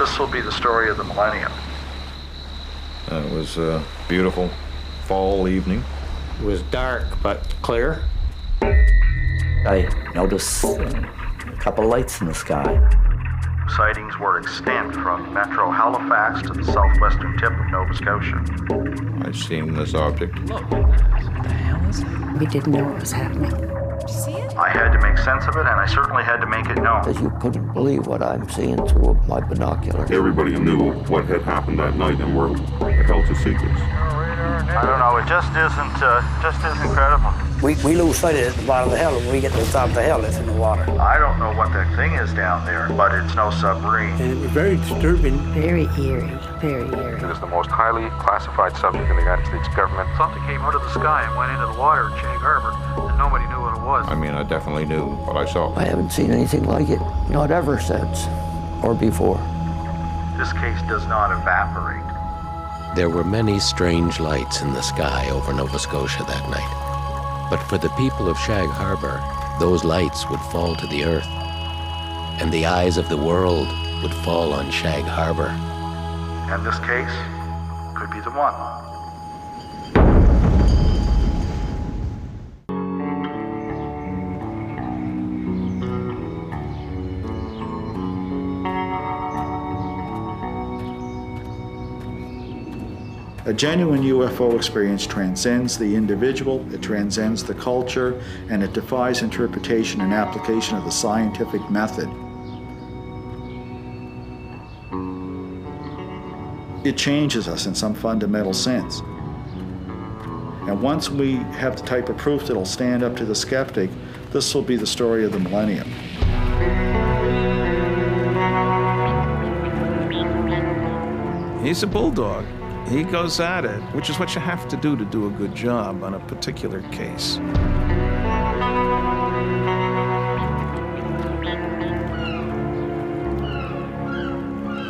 This will be the story of the millennium. It was a beautiful fall evening. It was dark but clear. I noticed a couple lights in the sky. Sightings were extant from Metro Halifax to the southwestern tip of Nova Scotia. I'd seen this object. Look, what the hell is that? We didn't know what was happening. Did you see it? I had to make sense of it, and I certainly had to make it known. Because you couldn't believe what I'm seeing through my binoculars. Everybody knew what had happened that night and were held to secrets. I don't know, it just isn't credible. We lose sight of it at the bottom of the hill, and when we get to the top of the hill, it's in the water. I don't know what that thing is down there, but it's no submarine. And it was very disturbing. Very eerie, very eerie. It was the most highly classified subject in the United States government. Something came out of the sky and went into the water in Shag Harbour, and nobody knew what it was. I mean, I definitely knew what I saw. I haven't seen anything like it, not ever since, or before. This case does not evaporate. There were many strange lights in the sky over Nova Scotia that night. But for the people of Shag Harbour, those lights would fall to the earth, and the eyes of the world would fall on Shag Harbour. And this case could be the one. A genuine UFO experience transcends the individual, it transcends the culture, and it defies interpretation and application of the scientific method. It changes us in some fundamental sense. And once we have the type of proof that'll stand up to the skeptic, this will be the story of the millennium. He's a bulldog. He goes at it, which is what you have to do a good job on a particular case.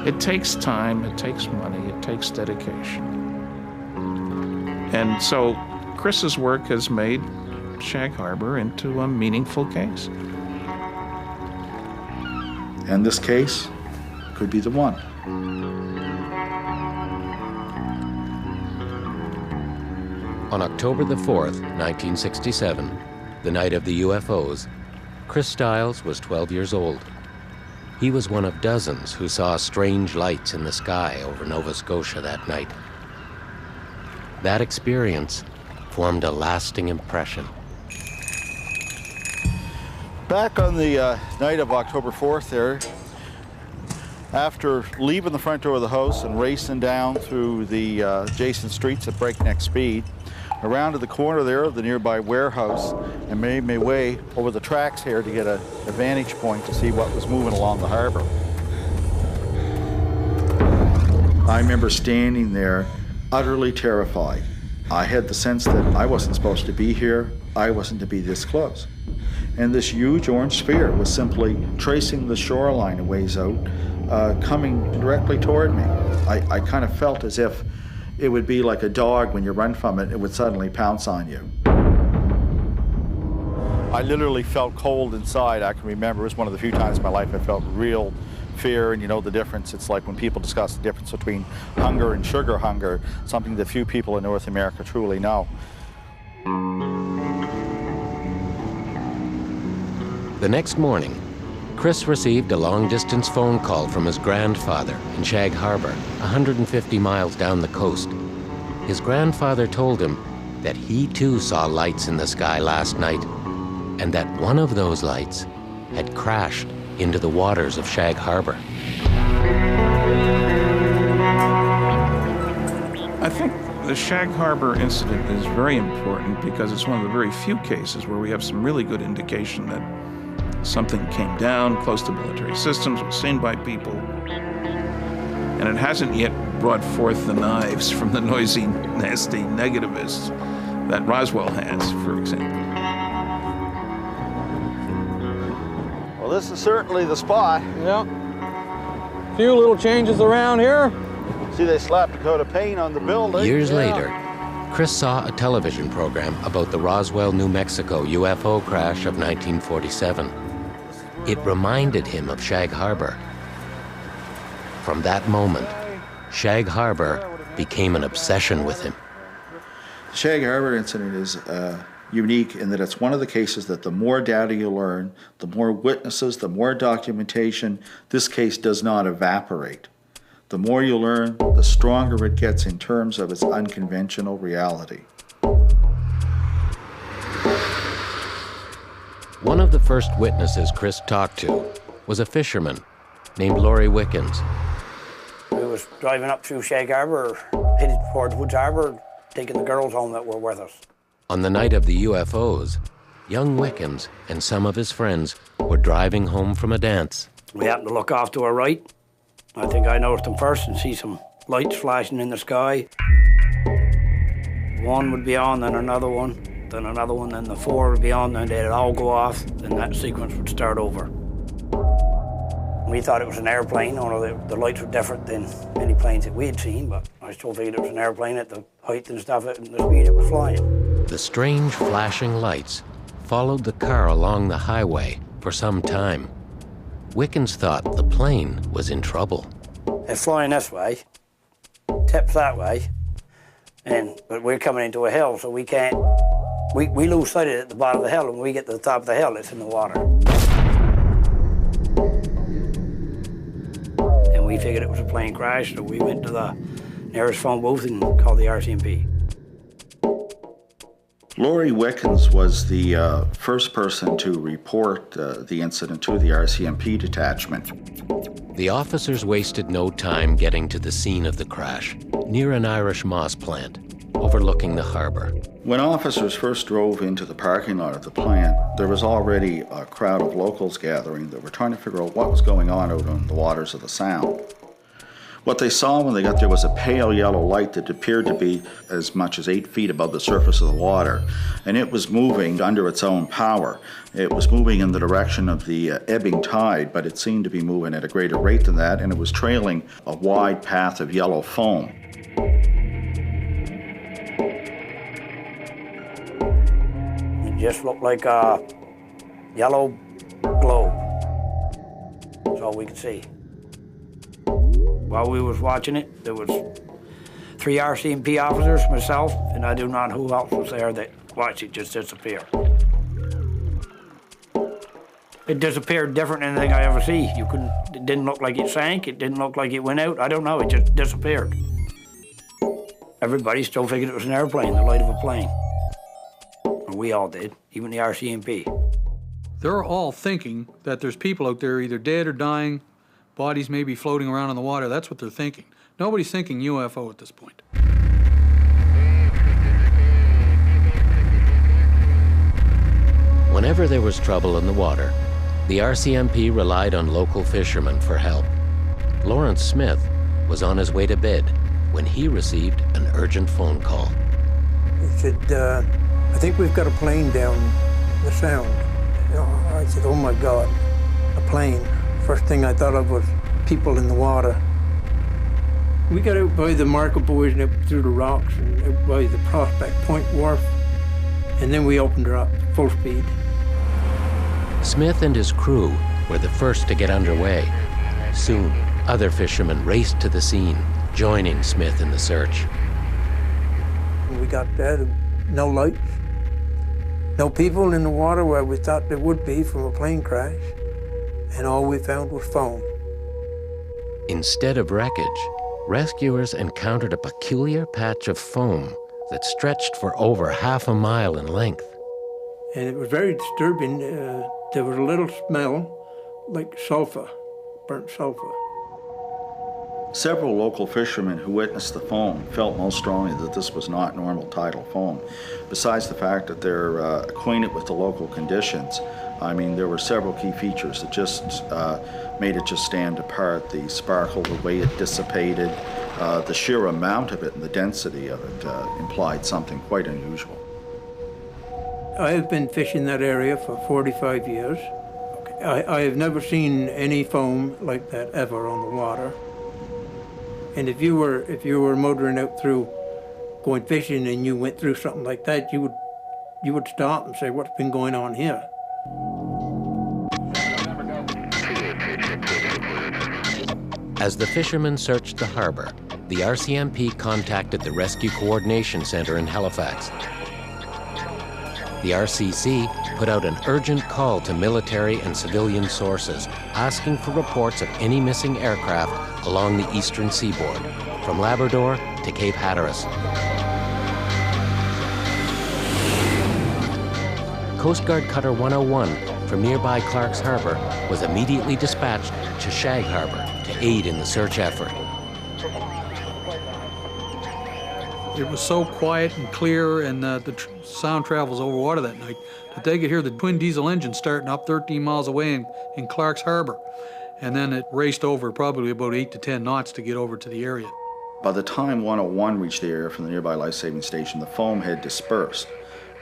It takes time, it takes money, it takes dedication. And so Chris's work has made Shag Harbour into a meaningful case. And this case could be the one. On October the 4th, 1967, the night of the UFOs, Chris Stiles was 12 years old. He was one of dozens who saw strange lights in the sky over Nova Scotia that night. That experience formed a lasting impression. Back on the night of October 4th there, after leaving the front door of the house and racing down through the adjacent streets at breakneck speed, around to the corner there of the nearby warehouse, and made my way over the tracks here to get a vantage point to see what was moving along the harbor. I remember standing there utterly terrified. I had the sense that I wasn't supposed to be here, I wasn't to be this close. And this huge orange sphere was simply tracing the shoreline a ways out, coming directly toward me. I kind of felt as if it would be like a dog when you run from it, it would suddenly pounce on you. I literally felt cold inside. I can remember it was one of the few times in my life I felt real fear, and you know the difference. It's like when people discuss the difference between hunger and sugar hunger, something that few people in North America truly know. The next morning, Chris received a long-distance phone call from his grandfather in Shag Harbour, 150 miles down the coast. His grandfather told him that he too saw lights in the sky last night, and that one of those lights had crashed into the waters of Shag Harbour. I think the Shag Harbour incident is very important because it's one of the very few cases where we have some really good indication that something came down close to military systems, was seen by people, and it hasn't yet brought forth the knives from the noisy, nasty negativists that Roswell has, for example. Well, this is certainly the spot. Yeah. A few little changes around here. See, they slapped a coat of paint on the building. Years later, Chris saw a television program about the Roswell, New Mexico UFO crash of 1947. It reminded him of Shag Harbour. From that moment, Shag Harbour became an obsession with him. The Shag Harbour incident is unique in that it's one of the cases that the more data you learn, the more witnesses, the more documentation, this case does not evaporate. The more you learn, the stronger it gets in terms of its unconventional reality. One of the first witnesses Chris talked to was a fisherman named Laurie Wickens. We was driving up through Shag Harbour, headed towards Woods Harbour, taking the girls home that were with us. On the night of the UFOs, young Wickens and some of his friends were driving home from a dance. We happened to look off to our right. I think I noticed them first and see some lights flashing in the sky. One would be on, then another one, then the four would be on, then they'd all go off, then that sequence would start over. We thought it was an airplane, although the lights were different than any planes that we had seen, but I still figured it was an airplane at the height and stuff and the speed it was flying. The strange flashing lights followed the car along the highway for some time. Wickens thought the plane was in trouble. It's flying this way, tips that way, but we're coming into a hill, so we can't, we lose sight of it at the bottom of the hill, and when we get to the top of the hill, it's in the water. And we figured it was a plane crash, so we went to the nearest phone booth and called the RCMP. Laurie Wickens was the first person to report the incident to the RCMP detachment. The officers wasted no time getting to the scene of the crash, near an Irish moss plant, overlooking the harbor. When officers first drove into the parking lot of the plant, there was already a crowd of locals gathering that were trying to figure out what was going on out on the waters of the Sound. What they saw when they got there was a pale yellow light that appeared to be as much as 8 feet above the surface of the water, and it was moving under its own power. It was moving in the direction of the ebbing tide, but it seemed to be moving at a greater rate than that, and it was trailing a wide path of yellow foam. It just looked like a yellow globe. That's all we could see. While we was watching it, there was 3 RCMP officers, myself, and I do not know who else was there that watched it just disappear. It disappeared different than anything I ever see. It didn't look like it sank, it didn't look like it went out, I don't know, it just disappeared. Everybody still figured it was an airplane, the light of a plane. And we all did, even the RCMP. They're all thinking that there's people out there either dead or dying, bodies may be floating around in the water. That's what they're thinking. Nobody's thinking UFO at this point. Whenever there was trouble in the water, the RCMP relied on local fishermen for help. Lawrence Smith was on his way to bed when he received an urgent phone call. He said, I think we've got a plane down the Sound. I said, oh my God, a plane. First thing I thought of was people in the water. We got out by the Market Boys and up through the rocks and out by the Prospect Point Wharf, and then we opened her up full speed. Smith and his crew were the first to get underway. Soon, other fishermen raced to the scene, joining Smith in the search. We got there, no lights, no people in the water where we thought there would be from a plane crash. And all we found was foam. Instead of wreckage, rescuers encountered a peculiar patch of foam that stretched for over half a mile in length. And it was very disturbing. There was a little smell like sulfur, burnt sulfur. Several local fishermen who witnessed the foam felt most strongly that this was not normal tidal foam. Besides the fact that they're acquainted with the local conditions, I mean, there were several key features that just made it just stand apart. The sparkle, the way it dissipated, the sheer amount of it and the density of it implied something quite unusual. I have been fishing that area for 45 years. I have never seen any foam like that ever on the water. And if you were motoring out through, going fishing, and you went through something like that, you would stop and say, what's been going on here? As the fishermen searched the harbor, the RCMP contacted the Rescue Coordination Center in Halifax. The RCC put out an urgent call to military and civilian sources, asking for reports of any missing aircraft along the eastern seaboard, from Labrador to Cape Hatteras. Coast Guard Cutter 101 from nearby Clark's Harbour was immediately dispatched to Shag Harbour to aid in the search effort. It was so quiet and clear, and the sound travels over water that night, that they could hear the twin diesel engine starting up 13 miles away in Clark's Harbour. And then it raced over probably about 8 to 10 knots to get over to the area. By the time 101 reached the area from the nearby life-saving station, the foam had dispersed,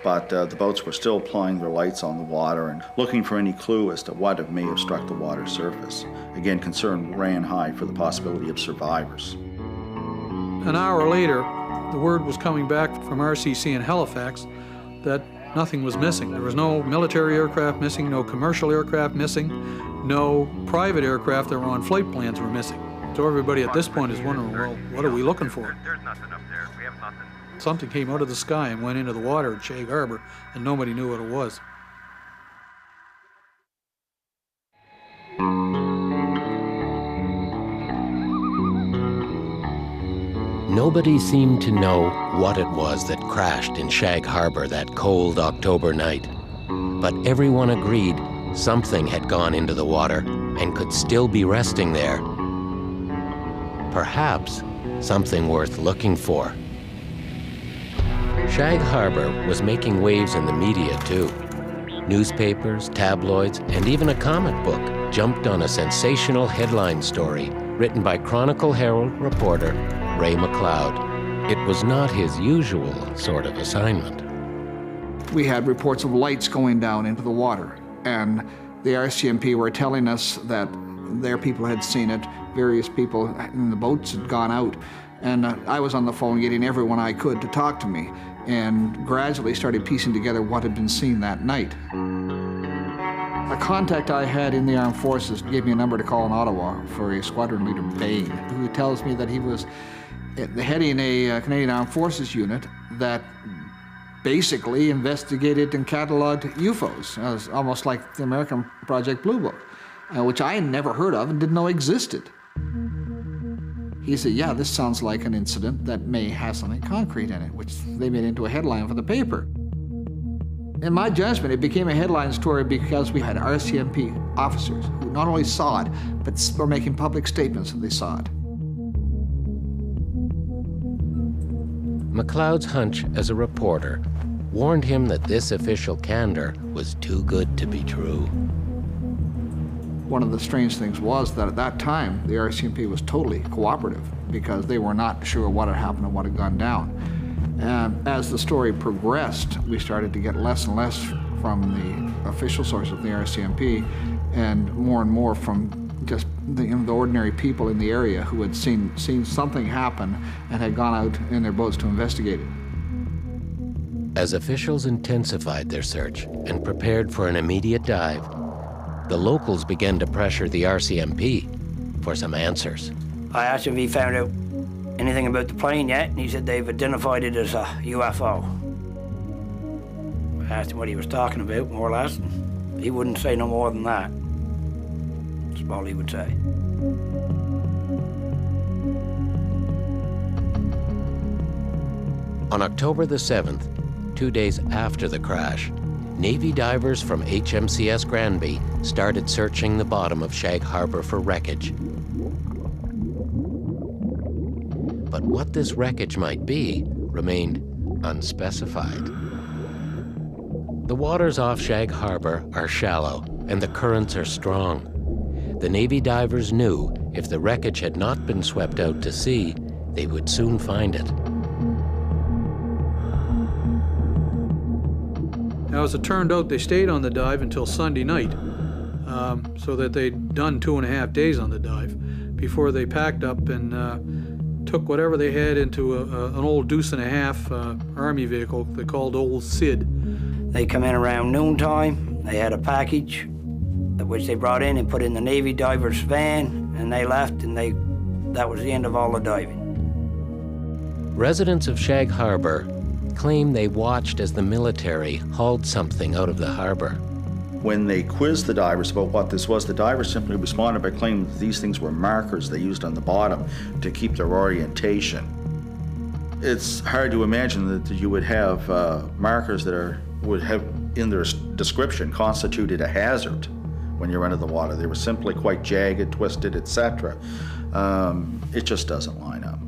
but the boats were still plying their lights on the water and looking for any clue as to what may have struck the water surface. Again, concern ran high for the possibility of survivors. An hour later, the word was coming back from RCC in Halifax that nothing was missing. There was no military aircraft missing, no commercial aircraft missing, no private aircraft that were on flight plans were missing. So everybody at this point is wondering, well, what are we looking for? There's nothing up there. We have nothing. Something came out of the sky and went into the water at Shag Harbour, and nobody knew what it was. Nobody seemed to know what it was that crashed in Shag Harbour that cold October night. But everyone agreed something had gone into the water and could still be resting there. Perhaps something worth looking for. Shag Harbour was making waves in the media too. Newspapers, tabloids, and even a comic book jumped on a sensational headline story written by Chronicle Herald reporter Ray McLeod. It was not his usual sort of assignment. We had reports of lights going down into the water, and the RCMP were telling us that their people had seen it, various people in the boats had gone out, and I was on the phone getting everyone I could to talk to me, and gradually started piecing together what had been seen that night. A contact I had in the armed forces gave me a number to call in Ottawa for a squadron leader, Bain, who tells me that he was heading a Canadian Armed Forces unit that basically investigated and cataloged UFOs. It was almost like the American Project Blue Book, which I had never heard of and didn't know existed. He said, yeah, this sounds like an incident that may have something concrete in it, which they made into a headline for the paper. In my judgment, it became a headline story because we had RCMP officers who not only saw it, but were making public statements that they saw it. McLeod's hunch as a reporter warned him that this official candor was too good to be true. One of the strange things was that at that time, the RCMP was totally cooperative because they were not sure what had happened and what had gone down. And as the story progressed, we started to get less and less from the official source of the RCMP and more from just the ordinary people in the area who had seen something happen and had gone out in their boats to investigate it. As officials intensified their search and prepared for an immediate dive, the locals began to pressure the RCMP for some answers. I asked him if he found out anything about the plane yet, and he said they've identified it as a UFO. I asked him what he was talking about, more or less, and he wouldn't say no more than that. That's all he would say. On October the 7th, 2 days after the crash, Navy divers from HMCS Granby started searching the bottom of Shag Harbour for wreckage. But what this wreckage might be remained unspecified. The waters off Shag Harbour are shallow and the currents are strong. The Navy divers knew if the wreckage had not been swept out to sea, they would soon find it. Now, as it turned out, they stayed on the dive until Sunday night, so that they'd done 2.5 days on the dive before they packed up and took whatever they had into an old deuce-and-a-half Army vehicle they called Old Sid. They come in around noontime. They had a package which they brought in and put in the Navy divers' van, and they left, and they that was the end of all the diving. Residents of Shag Harbour claim they watched as the military hauled something out of the harbor. When they quizzed the divers about what this was, the divers simply responded by claiming that these things were markers they used on the bottom to keep their orientation. It's hard to imagine that you would have markers that would have in their description constituted a hazard when you're under the water. They were simply quite jagged, twisted, etc. It just doesn't line up.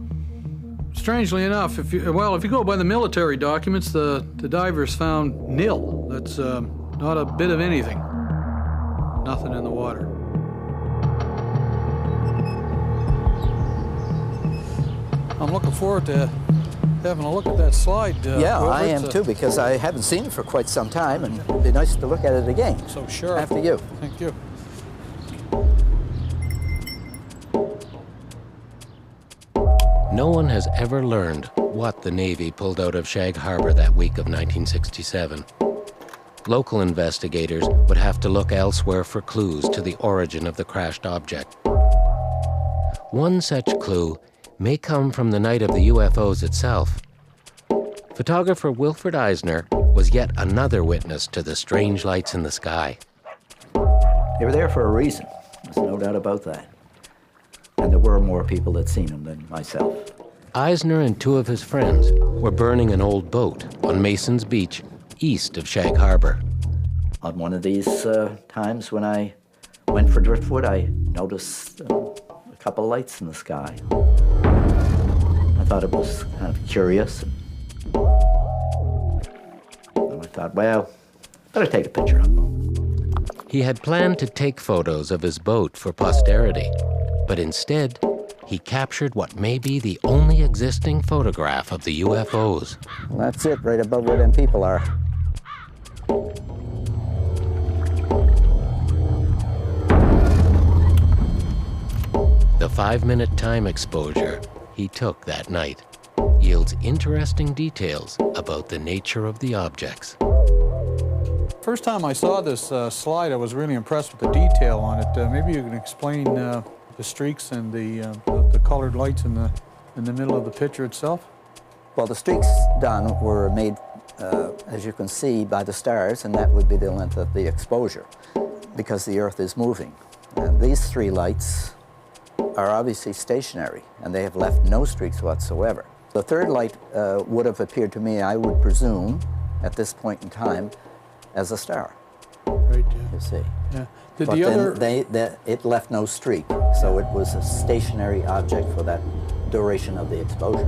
Strangely enough, if you go by the military documents, the divers found nil. That's not a bit of anything. Nothing in the water. I'm looking forward to having a look at that slide. Yeah, Wilbert. I am too, because I haven't seen it for quite some time, and it'd be nice to look at it again. So sharp. After you. Thank you. No one has ever learned what the Navy pulled out of Shag Harbour that week of 1967. Local investigators would have to look elsewhere for clues to the origin of the crashed object. One such clue may come from the night of the UFOs itself. Photographer Wilfred Eisner was yet another witness to the strange lights in the sky. They were there for a reason. There's no doubt about that. And there were more people that seen them than myself. Eisner and two of his friends were burning an old boat on Mason's Beach, east of Shag Harbour. On one of these times when I went for driftwood, I noticed a couple lights in the sky. I thought it was kind of curious. And I thought, well, better take a picture of it. He had planned to take photos of his boat for posterity, but instead, he captured what may be the only existing photograph of the UFOs. Well, that's it, right above where them people are. The 5-minute time exposure he took that night yields interesting details about the nature of the objects. First time I saw this slide, I was really impressed with the detail on it. Maybe you can explain the streaks and the colored lights in the middle of the picture itself? Well, the streaks, Don, were made, as you can see, by the stars, and that would be the length of the exposure, because the Earth is moving. And these three lights are obviously stationary, and they have left no streaks whatsoever. The third light would have appeared to me, I would presume, at this point in time, as a star. Right, yeah. You see. Yeah. But then it left no streak, so it was a stationary object for that duration of the exposure.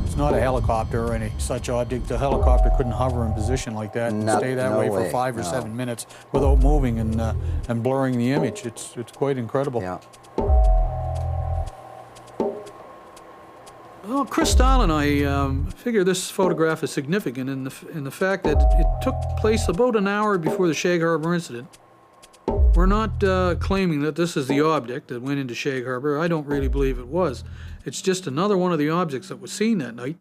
It's not a helicopter or any such object. The helicopter couldn't hover in position like that and stay that way for 5 or 7 minutes without moving and blurring the image. It's quite incredible. Yeah. Well, Chris Stahl and I figure this photograph is significant in the fact that it took place about an hour before the Shag Harbour incident. We're not claiming that this is the object that went into Shag Harbour. I don't really believe it was. It's just another one of the objects that was seen that night,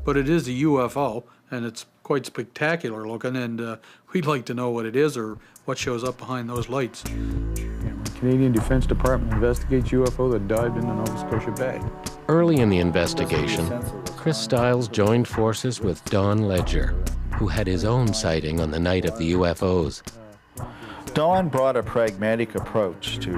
but it is a UFO, and it's quite spectacular looking, and we'd like to know what it is or what shows up behind those lights. The Canadian Defence Department investigates UFO that dived into Nova Scotia Bay. Early in the investigation, Chris Stiles joined forces with Don Ledger, who had his own sighting on the night of the UFOs. Don brought a pragmatic approach to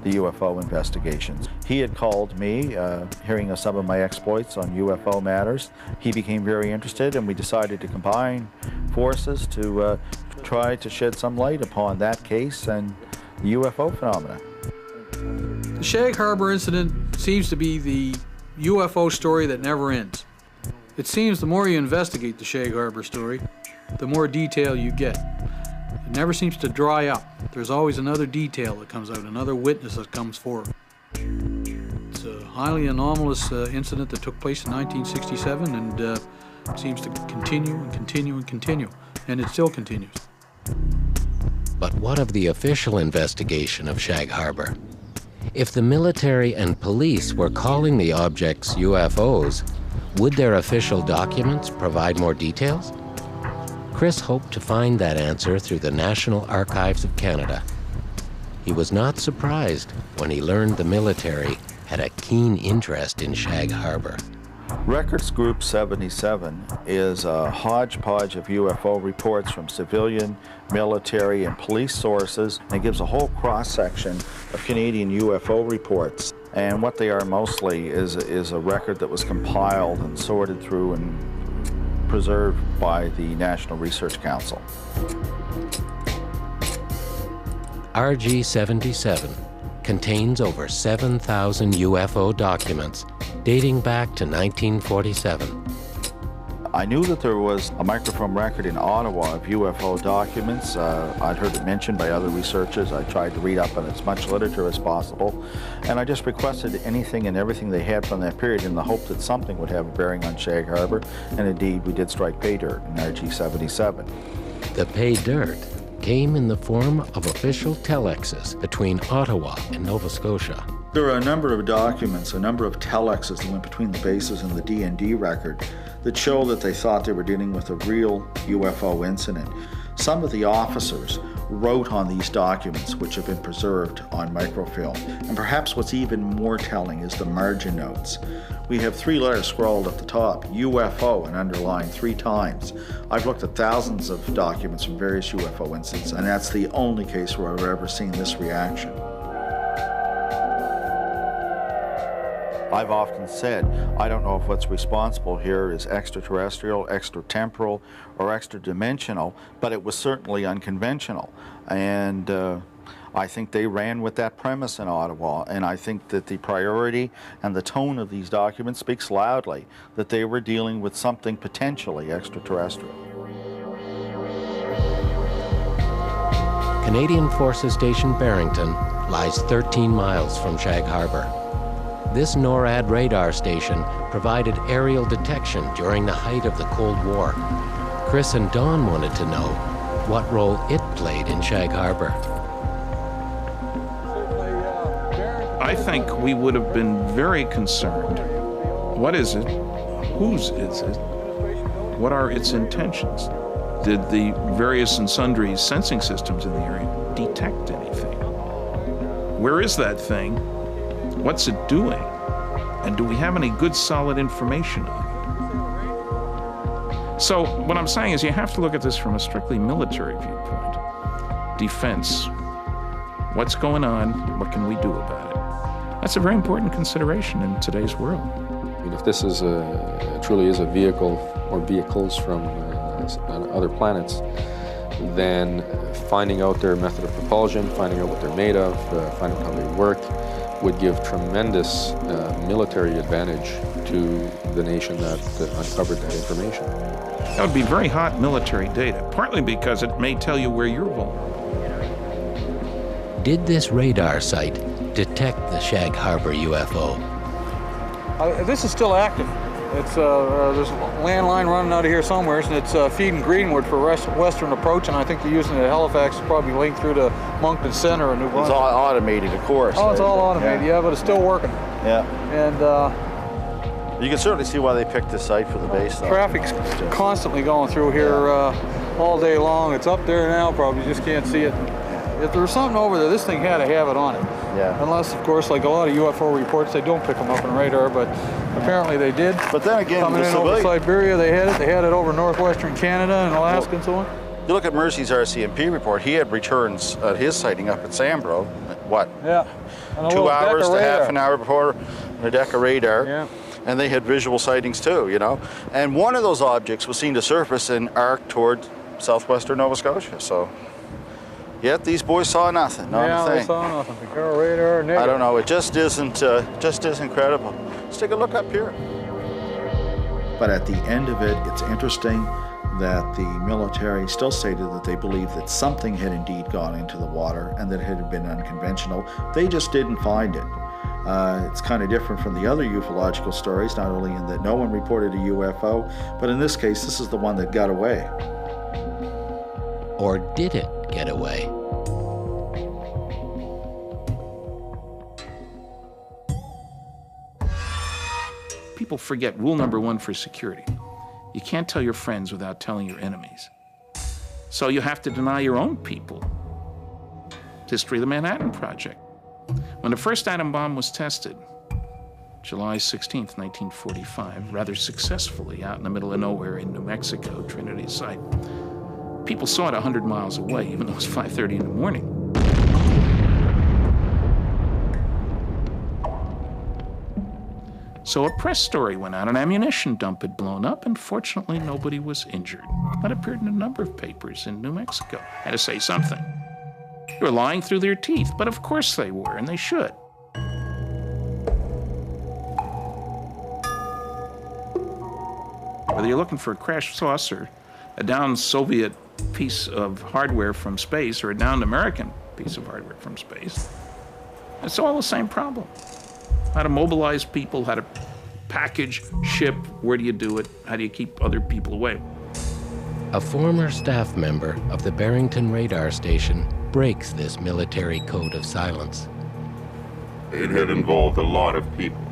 the UFO investigations. He had called me, hearing of some of my exploits on UFO matters. He became very interested, and we decided to combine forces to try to shed some light upon that case and the UFO phenomena. The Shag Harbour incident seems to be the UFO story that never ends. It seems the more you investigate the Shag Harbour story, the more detail you get. It never seems to dry up. There's always another detail that comes out, another witness that comes forward. It's a highly anomalous incident that took place in 1967 and seems to continue and continue and continue, and it still continues. But what of the official investigation of Shag Harbour? If the military and police were calling the objects UFOs, would their official documents provide more details? Chris hoped to find that answer through the National Archives of Canada. He was not surprised when he learned the military had a keen interest in Shag Harbour. Records Group 77 is a hodgepodge of UFO reports from civilian, military, and police sources, and it gives a whole cross-section of Canadian UFO reports. And what they are mostly is a record that was compiled and sorted through and preserved by the National Research Council. RG-77 contains over 7,000 UFO documents dating back to 1947. I knew that there was a microfilm record in Ottawa of UFO documents. I'd heard it mentioned by other researchers. I tried to read up on as much literature as possible, and I just requested anything and everything they had from that period in the hope that something would have a bearing on Shag Harbour, and indeed we did strike pay dirt in RG-77. The pay dirt came in the form of official telexes between Ottawa and Nova Scotia. There are a number of documents, a number of telexes that went between the bases and the D&D record that show that they thought they were dealing with a real UFO incident. Some of the officers wrote on these documents, which have been preserved on microfilm. And perhaps what's even more telling is the margin notes. We have 3 letters scrawled at the top, UFO, and underlined 3 times. I've looked at thousands of documents from various UFO incidents, and that's the only case where I've ever seen this reaction. I've often said, I don't know if what's responsible here is extraterrestrial, extratemporal, or extra-dimensional, but it was certainly unconventional. And I think they ran with that premise in Ottawa, and I think that the priority and the tone of these documents speaks loudly that they were dealing with something potentially extraterrestrial. Canadian Forces Station Barrington lies 13 miles from Shag Harbour. This NORAD radar station provided aerial detection during the height of the Cold War. Chris and Don wanted to know what role it played in Shag Harbour. I think we would have been very concerned. What is it? Whose is it? What are its intentions? Did the various and sundry sensing systems in the area detect anything? Where is that thing? What's it doing? And do we have any good, solid information on it? So what I'm saying is you have to look at this from a strictly military viewpoint. Defense. What's going on? What can we do about it? That's a very important consideration in today's world. I mean, if this is truly is a vehicle or vehicles from other planets, then finding out their method of propulsion, finding out what they're made of, finding out how they work, would give tremendous military advantage to the nation that uncovered that information. That would be very hot military data, partly because it may tell you where you're vulnerable. Did this radar site detect the Shag Harbour UFO? This is still active. It's there's a landline running out of here somewhere, and it's feeding Greenwood for western approach, and I think they're using it at Halifax, probably linked through to Moncton Center and New Brunswick. It's all automated, of course. Oh, it's all automated, yeah, but it's still working. Yeah. And you can certainly see why they picked this site for the base, though. Traffic's constantly going through here all day long. It's up there now, probably just can't see it. If there was something over there, this thing had to have it on it. Yeah. Unless, of course, like a lot of UFO reports, they don't pick them up on radar, but apparently they did. But then again, coming in over Siberia, they had it. They had it over northwestern Canada and Alaska and so on. You look at Mercy's RCMP report, he had returns at his sighting up at Sambro, what? Yeah. 2 hours to half an hour before a deck of radar. Yeah. And they had visual sightings too, you know. And one of those objects was seen to surface and arc toward southwestern Nova Scotia, so. Yet these boys saw nothing, not a thing. They saw nothing. Radar, negative. I don't know, it just isn't credible. Let's take a look up here. But at the end of it, it's interesting that the military still stated that they believed that something had indeed gone into the water and that it had been unconventional. They just didn't find it. It's kind of different from the other ufological stories, not only in that no one reported a UFO, but in this case, this is the one that got away. Or did it get away? People forget rule number 1 for security. You can't tell your friends without telling your enemies. So you have to deny your own people. history of the Manhattan Project. When the first atom bomb was tested, July 16th, 1945, rather successfully out in the middle of nowhere in New Mexico, Trinity site, people saw it 100 miles away, even though it was 5:30 in the morning. So a press story went out, an ammunition dump had blown up, and fortunately nobody was injured. That appeared in a number of papers in New Mexico. Had to say something. They were lying through their teeth, but of course they were, and they should. Whether you're looking for a crashed saucer, a downed Soviet piece of hardware from space, or a downed American piece of hardware from space, it's all the same problem. How to mobilize people, how to package, ship, where do you do it, how do you keep other people away? A former staff member of the Barrington radar station breaks this military code of silence. It had involved a lot of people.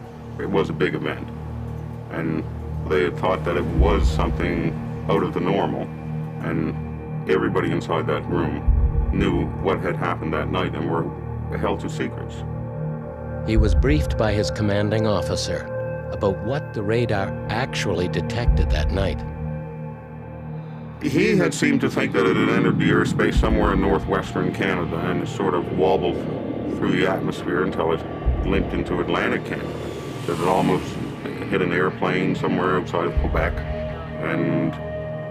It was a big event. And they had thought that it was something out of the normal. And everybody inside that room knew what had happened that night and were held to secrets. He was briefed by his commanding officer about what the radar actually detected that night. He had seemed to think that it had entered the airspace somewhere in northwestern Canada and sort of wobbled through the atmosphere until it limped into Atlantic Canada. That it almost hit an airplane somewhere outside of Quebec, and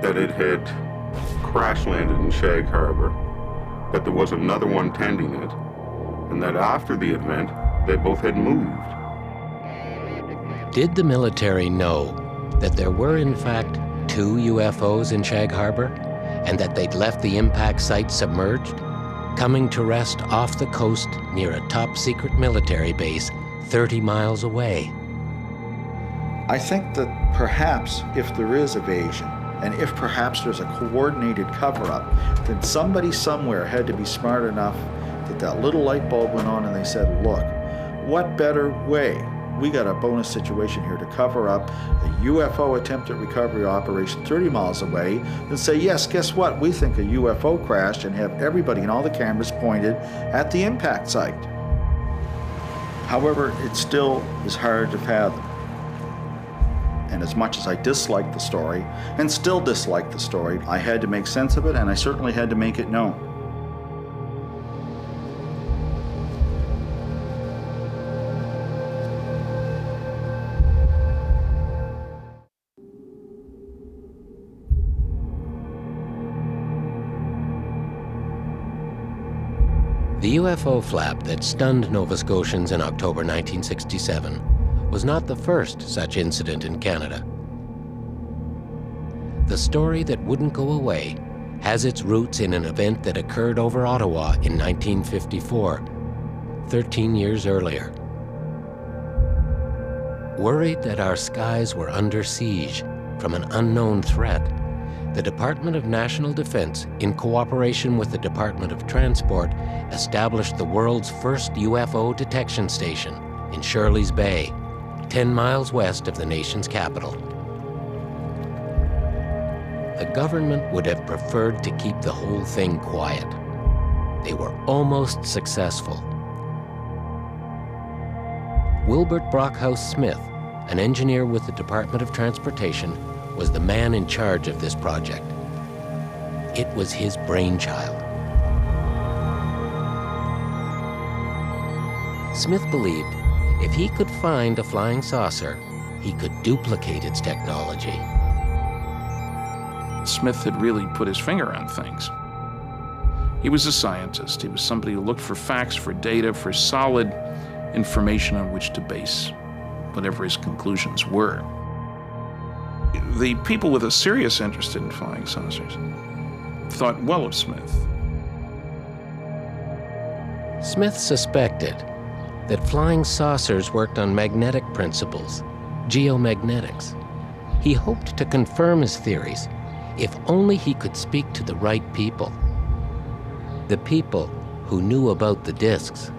that it had crash landed in Shag Harbour, that there was another one tending it, and that after the event, they both had moved. Did the military know that there were, in fact, 2 UFOs in Shag Harbour, and that they'd left the impact site submerged, coming to rest off the coast near a top-secret military base 30 miles away? I think that perhaps if there is evasion, and if perhaps there's a coordinated cover-up, then somebody somewhere had to be smart enough that that little light bulb went on and they said, look, what better way? We got a bonus situation here to cover up a UFO attempted recovery operation 30 miles away than say, yes, guess what? We think a UFO crashed, and have everybody and all the cameras pointed at the impact site. However, it still is hard to fathom. And as much as I dislike the story, and still dislike the story, I had to make sense of it, and I certainly had to make it known. The UFO flap that stunned Nova Scotians in October 1967 was not the first such incident in Canada. The story that wouldn't go away has its roots in an event that occurred over Ottawa in 1954, 13 years earlier. Worried that our skies were under siege from an unknown threat, the Department of National Defense, in cooperation with the Department of Transport, established the world's first UFO detection station in Shirley's Bay, 10 miles west of the nation's capital. The government would have preferred to keep the whole thing quiet. They were almost successful. Wilbert Brockhouse Smith, an engineer with the Department of Transportation, was the man in charge of this project. It was his brainchild. Smith believed if he could find a flying saucer, he could duplicate its technology. Smith had really put his finger on things. He was a scientist. He was somebody who looked for facts, for data, for solid information on which to base whatever his conclusions were. The people with a serious interest in flying saucers thought well of Smith. Smith suspected that flying saucers worked on magnetic principles, geomagnetics. He hoped to confirm his theories if only he could speak to the right people. The people who knew about the discs.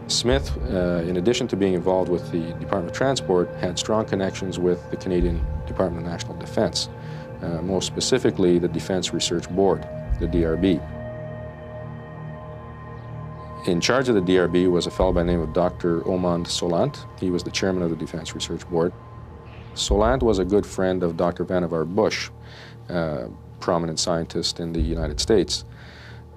Smith, in addition to being involved with the Department of Transport, had strong connections with the Canadian Department of National Defense, most specifically the Defense Research Board, the DRB. In charge of the DRB was a fellow by the name of Dr. Omand Solant. He was the chairman of the Defense Research Board. Solant was a good friend of Dr. Vannevar Bush, prominent scientist in the United States,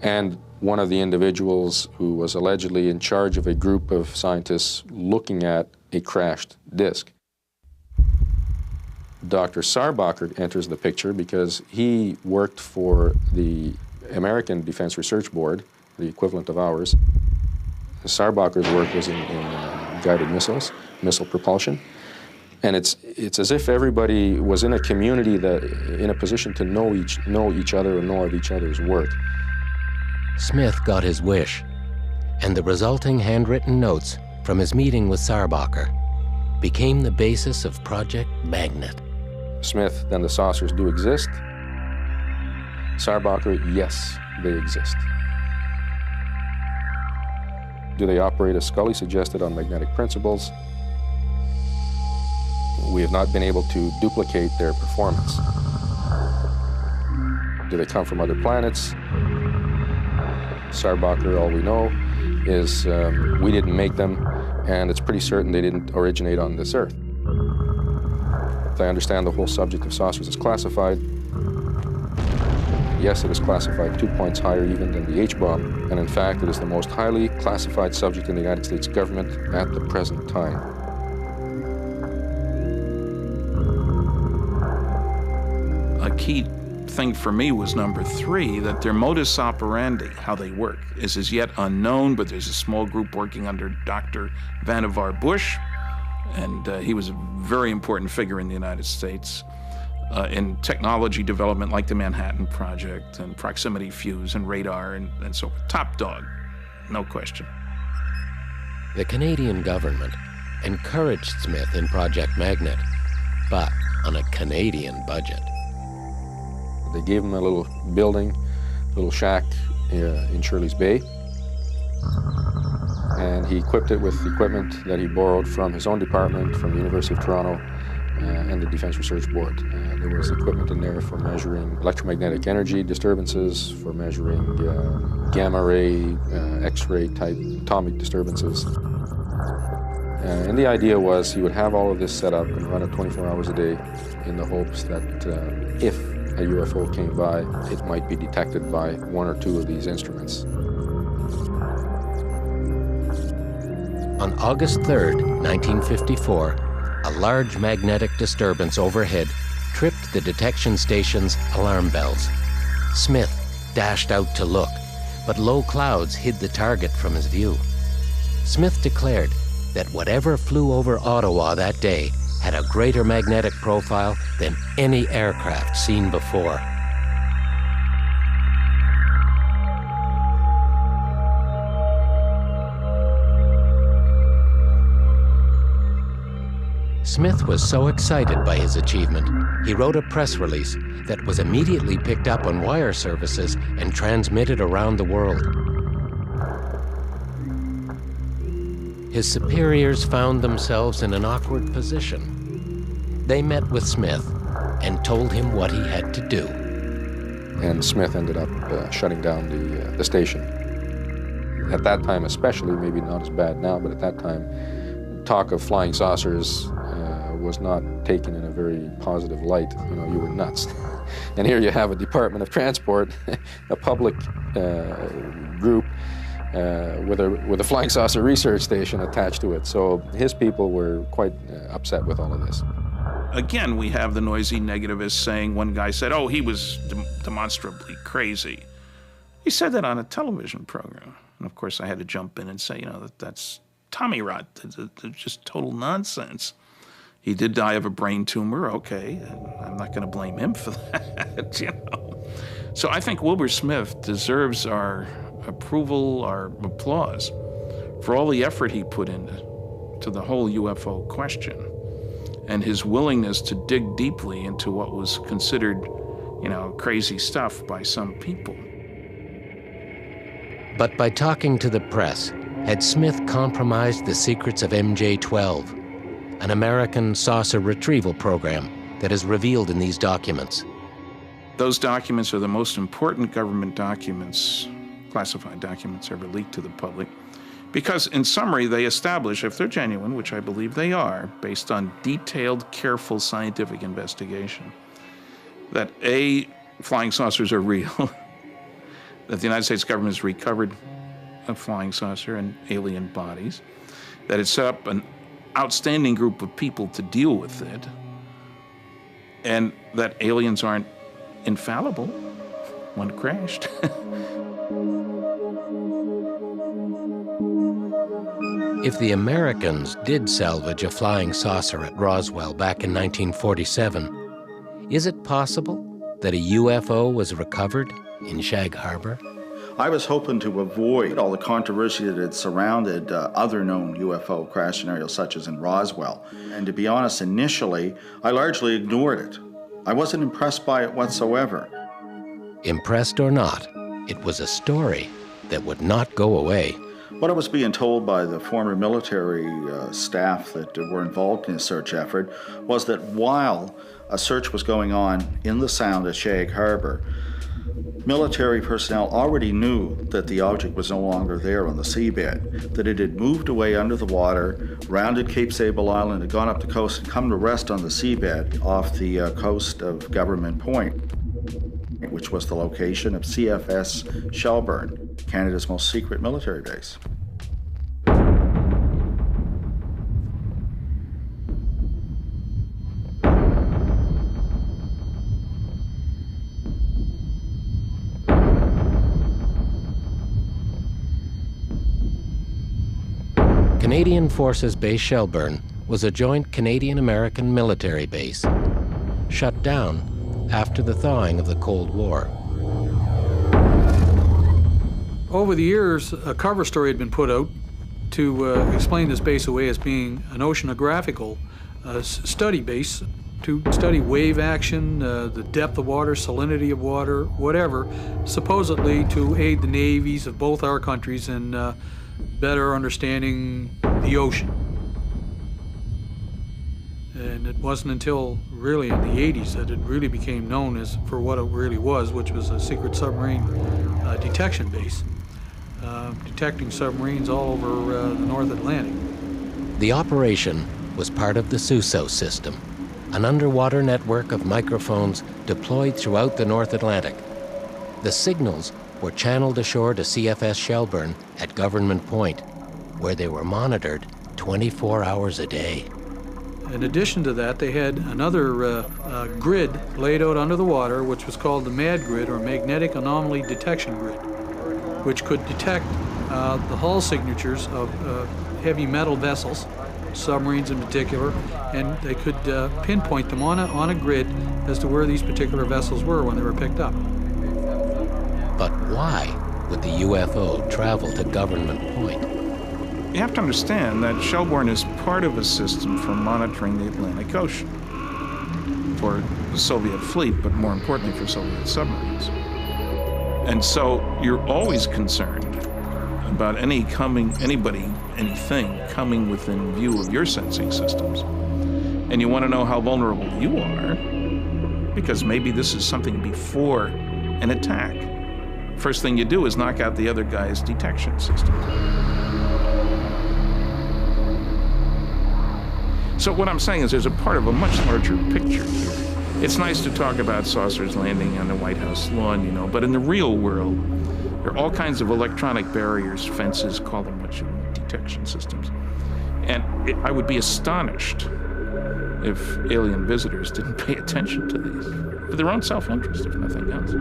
and one of the individuals who was allegedly in charge of a group of scientists looking at a crashed disk. Dr. Sarbacher enters the picture because he worked for the American Defense Research Board, the equivalent of ours. Sarbacher's work was in guided missiles, missile propulsion. And it's as if everybody was in a community that, in a position to know each other and know of each other's work. Smith got his wish, and the resulting handwritten notes from his meeting with Sarbacher became the basis of Project Magnet. Smith, then the saucers do exist. Sarbacher, yes, they exist. Do they operate, as Scully suggested, on magnetic principles? We have not been able to duplicate their performance. Do they come from other planets? Sarbacher, all we know is we didn't make them, and it's pretty certain they didn't originate on this Earth. If I understand the whole subject of saucers is classified, yes, it is classified 2 points higher even than the H-bomb, and in fact, it is the most highly classified subject in the United States government at the present time. A key thing for me was number 3, that their modus operandi, how they work, is as yet unknown, but there's a small group working under Dr. Vannevar Bush, and he was a very important figure in the United States in technology development like the Manhattan Project and proximity fuse and radar and so forth. Top dog, no question. The Canadian government encouraged Smith in Project Magnet, but on a Canadian budget. They gave him a little building, a little shack in Shirley's Bay, and he equipped it with equipment that he borrowed from his own department, from the University of Toronto, and the Defense Research Board. There was equipment in there for measuring electromagnetic energy disturbances, for measuring gamma ray, X-ray type atomic disturbances. And the idea was he would have all of this set up and run it 24 hours a day in the hopes that if a UFO came by, it might be detected by 1 or 2 of these instruments. On August 3rd, 1954, a large magnetic disturbance overhead tripped the detection station's alarm bells. Smith dashed out to look, but low clouds hid the target from his view. Smith declared that whatever flew over Ottawa that day had a greater magnetic profile than any aircraft seen before. Smith was so excited by his achievement, he wrote a press release that was immediately picked up on wire services and transmitted around the world. His superiors found themselves in an awkward position. They met with Smith and told him what he had to do. And Smith ended up shutting down the station. At that time especially, maybe not as bad now, but at that time, talk of flying saucers was not taken in a very positive light. You know, you were nuts. And here you have a Department of Transport, a public group with a flying saucer research station attached to it. So his people were quite upset with all of this. Again, we have the noisy negativists saying, one guy said, oh, he was demonstrably crazy. He said that on a television program. And of course I had to jump in and say, you know, that's Tommy rot. It's just total nonsense. He did die of a brain tumor, okay. I'm not going to blame him for that, you know. So I think Wilbur Smith deserves our approval, our applause for all the effort he put into the whole UFO question and his willingness to dig deeply into what was considered, you know, crazy stuff by some people. But by talking to the press, had Smith compromised the secrets of MJ-12, an American saucer retrieval program that is revealed in these documents? Those documents are the most important government documents classified documents ever leaked to the public. Because, in summary, they establish, if they're genuine, which I believe they are, based on detailed, careful scientific investigation, that A, flying saucers are real, that the United States government has recovered a flying saucer and alien bodies, that it set up an outstanding group of people to deal with it, and that aliens aren't infallible. One crashed. If the Americans did salvage a flying saucer at Roswell back in 1947, is it possible that a UFO was recovered in Shag Harbour? I was hoping to avoid all the controversy that had surrounded other known UFO crash scenarios, such as in Roswell. And to be honest, initially, I largely ignored it. I wasn't impressed by it whatsoever. Impressed or not, it was a story that would not go away. What I was being told by the former military staff that were involved in the search effort was that while a search was going on in the Sound at Shag Harbour, military personnel already knew that the object was no longer there on the seabed, that it had moved away under the water, rounded Cape Sable Island, had gone up the coast and come to rest on the seabed off the coast of Government Point, which was the location of CFS Shelburne, Canada's most secret military base. Canadian Forces Base Shelburne was a joint Canadian-American military base, shut down after the thawing of the Cold War. Over the years, a cover story had been put out to explain this base away as being an oceanographical study base to study wave action, the depth of water, salinity of water, whatever, supposedly to aid the navies of both our countries in better understanding the ocean. And it wasn't until really in the 80s that it really became known as for what it really was, which was a secret submarine detection base, detecting submarines all over the North Atlantic. The operation was part of the SUSO system, an underwater network of microphones deployed throughout the North Atlantic. The signals were channeled ashore to CFS Shelburne at Government Point, where they were monitored 24 hours a day. In addition to that, they had another grid laid out under the water, which was called the MAD grid, or Magnetic Anomaly Detection Grid, which could detect the hull signatures of heavy metal vessels, submarines in particular, and they could pinpoint them on a grid as to where these particular vessels were when they were picked up. But why would the UFO travel to Government Point? You have to understand that Shelburne is part of a system for monitoring the Atlantic Ocean for the Soviet fleet, but more importantly for Soviet submarines. And so you're always concerned about anybody, anything coming within view of your sensing systems. And you want to know how vulnerable you are, because maybe this is something before an attack. First thing you do is knock out the other guy's detection system. So what I'm saying is there's a part of a much larger picture here. It's nice to talk about saucers landing on the White House lawn, you know, but in the real world, there are all kinds of electronic barriers, fences, call them what you want, detection systems. And I would be astonished if alien visitors didn't pay attention to these, for their own self-interest, if nothing else.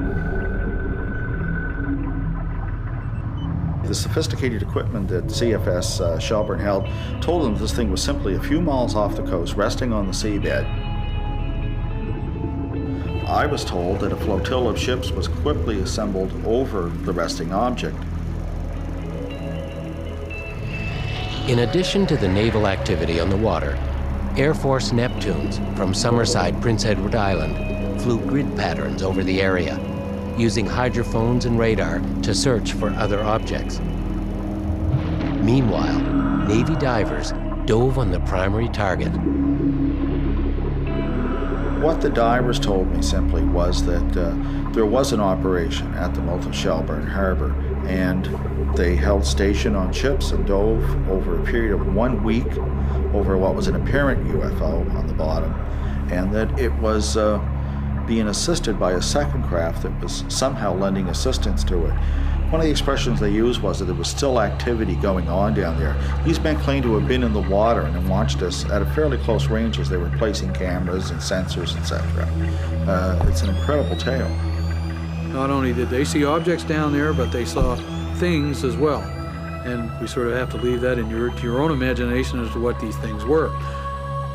The sophisticated equipment that CFS Shelburne held told them this thing was simply a few miles off the coast, resting on the seabed. I was told that a flotilla of ships was quickly assembled over the resting object. In addition to the naval activity on the water, Air Force Neptunes from Summerside, Prince Edward Island flew grid patterns over the area, using hydrophones and radar to search for other objects. Meanwhile, Navy divers dove on the primary target. What the divers told me simply was that there was an operation at the mouth of Shelburne Harbour, And they held station on ships and dove over a period of 1 week over what was an apparent UFO on the bottom, and that it was being assisted by a second craft that was somehow lending assistance to it. One of the expressions they used was that there was still activity going on down there. These men claimed to have been in the water and watched us at a fairly close range as they were placing cameras and sensors, etc. It's an incredible tale. Not only did they see objects down there, but they saw things as well. And we sort of have to leave that to your own imagination as to what these things were.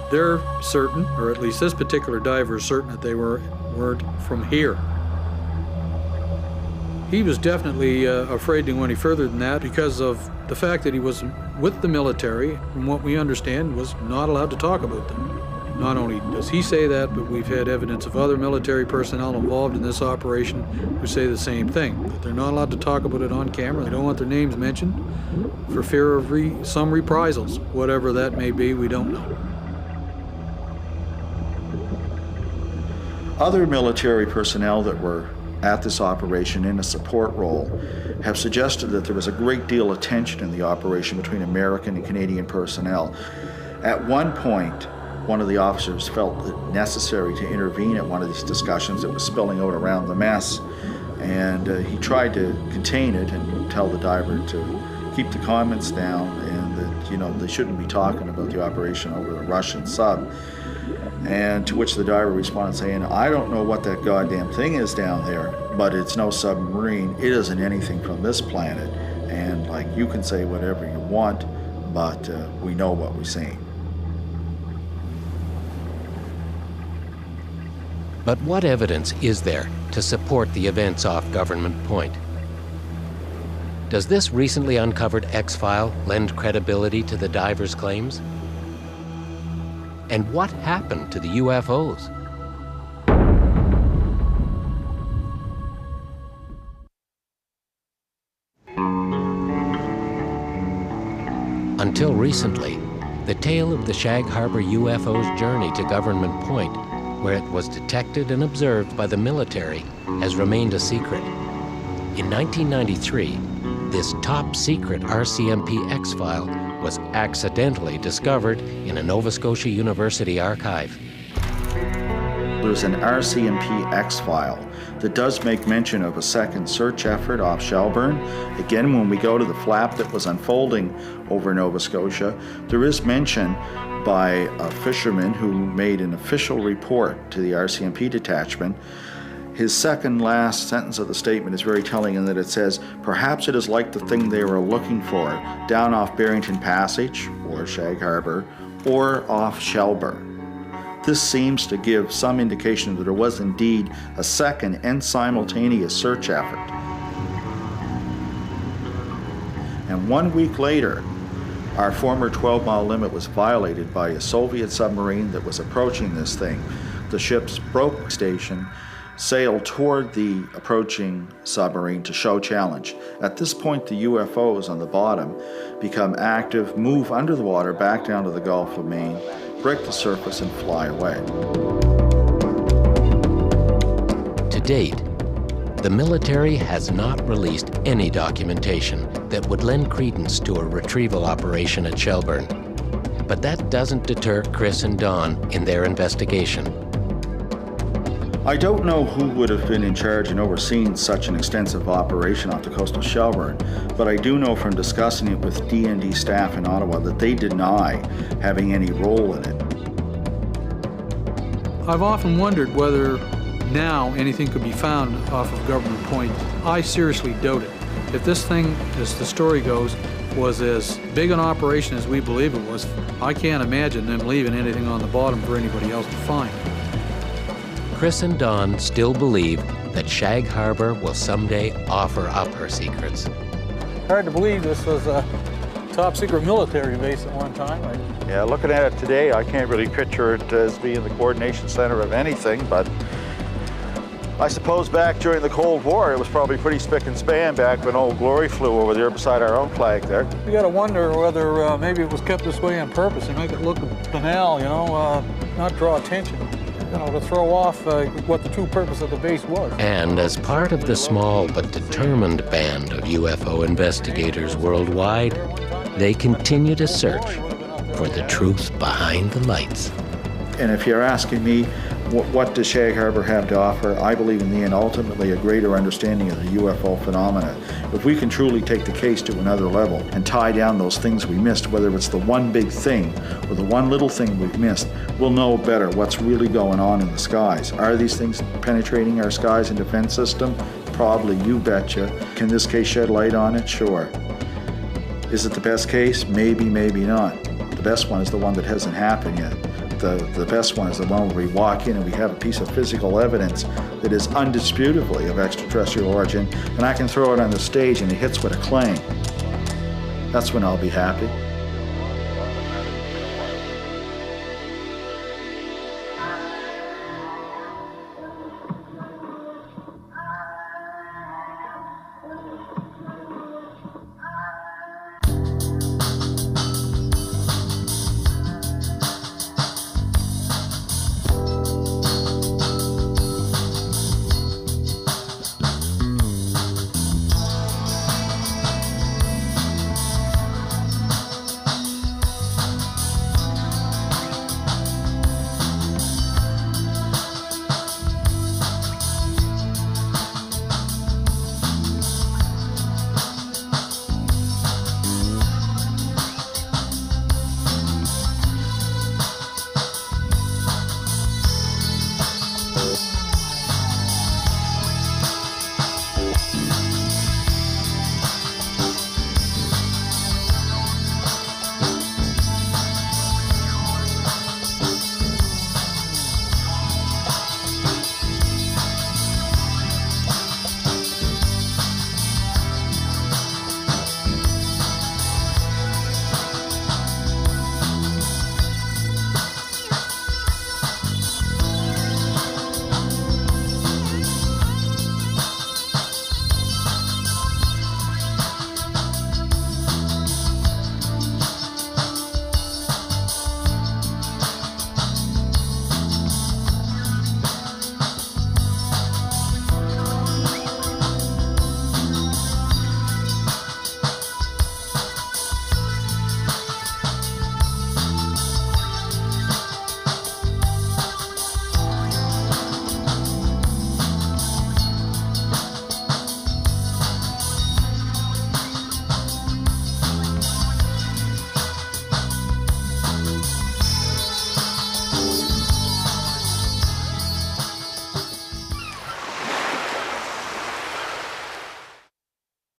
They're certain, or at least this particular diver is certain, that they weren't from here. He was definitely afraid to go any further than that because of the fact that he was with the military, from what we understand, was not allowed to talk about them. Not only does he say that, but we've had evidence of other military personnel involved in this operation who say the same thing, that they're not allowed to talk about it on camera. They don't want their names mentioned for fear of some reprisals. Whatever that may be, we don't know. Other military personnel that were at this operation in a support role have suggested that there was a great deal of tension in the operation between American and Canadian personnel. At one point, one of the officers felt it necessary to intervene at one of these discussions that was spilling out around the mess, and he tried to contain it and tell the diver to keep the comments down and that, you know, they shouldn't be talking about the operation over the Russian sub. And to which the diver responded saying, "I don't know what that goddamn thing is down there, but it's no submarine. It isn't anything from this planet. And like, you can say whatever you want, but we know what we're seeing." But what evidence is there to support the events off Government Point? Does this recently uncovered X-file lend credibility to the divers' claims? And what happened to the UFOs? Until recently, the tale of the Shag Harbour UFO's journey to Government Point, where it was detected and observed by the military, has remained a secret. In 1993, this top-secret RCMP X-file was accidentally discovered in a Nova Scotia University archive. There's an RCMP X-file that does make mention of a second search effort off Shelburne. Again, when we go to the flap that was unfolding over Nova Scotia, there is mention by a fisherman who made an official report to the RCMP detachment. His second last sentence of the statement is very telling in that it says, "Perhaps it is like the thing they were looking for down off Barrington Passage, or Shag Harbour, or off Shelburne." This seems to give some indication that there was indeed a second and simultaneous search effort. And 1 week later, our former 12-mile limit was violated by a Soviet submarine that was approaching this thing. The ships broke station, sailed toward the approaching submarine to show challenge. At this point, the UFOs on the bottom become active, move under the water back down to the Gulf of Maine, break the surface, and fly away. To date, the military has not released any documentation that would lend credence to a retrieval operation at Shelburne. But that doesn't deter Chris and Don in their investigation. I don't know who would have been in charge and overseeing such an extensive operation off the coast of Shelburne, but I do know from discussing it with DND staff in Ottawa that they deny having any role in it. I've often wondered whether now anything could be found off of Government Point. I seriously doubt it. If this thing, as the story goes, was as big an operation as we believe it was, I can't imagine them leaving anything on the bottom for anybody else to find. Chris and Don still believe that Shag Harbour will someday offer up her secrets. Hard to believe this was a top-secret military base at one time, right? Yeah, looking at it today, I can't really picture it as being the coordination center of anything, but I suppose back during the Cold War, it was probably pretty spick and span back when Old Glory flew over there beside our own flag there. You gotta wonder whether maybe it was kept this way on purpose and make it look banal, you know, not draw attention. to throw off what the true purpose of the base was. And as part of the small but determined band of UFO investigators worldwide, they continue to search for the truth behind the lights. And if you're asking me, what does Shag Harbour have to offer? I believe in the end, ultimately, a greater understanding of the UFO phenomena. If we can truly take the case to another level and tie down those things we missed, whether it's the one big thing or the one little thing we've missed, we'll know better what's really going on in the skies. Are these things penetrating our skies and defense system? Probably, you betcha. Can this case shed light on it? Sure. Is it the best case? Maybe, maybe not. The best one is the one that hasn't happened yet. The best one is the one where we walk in and we have a piece of physical evidence that is undisputably of extraterrestrial origin, and I can throw it on the stage and it hits with a clang. That's when I'll be happy.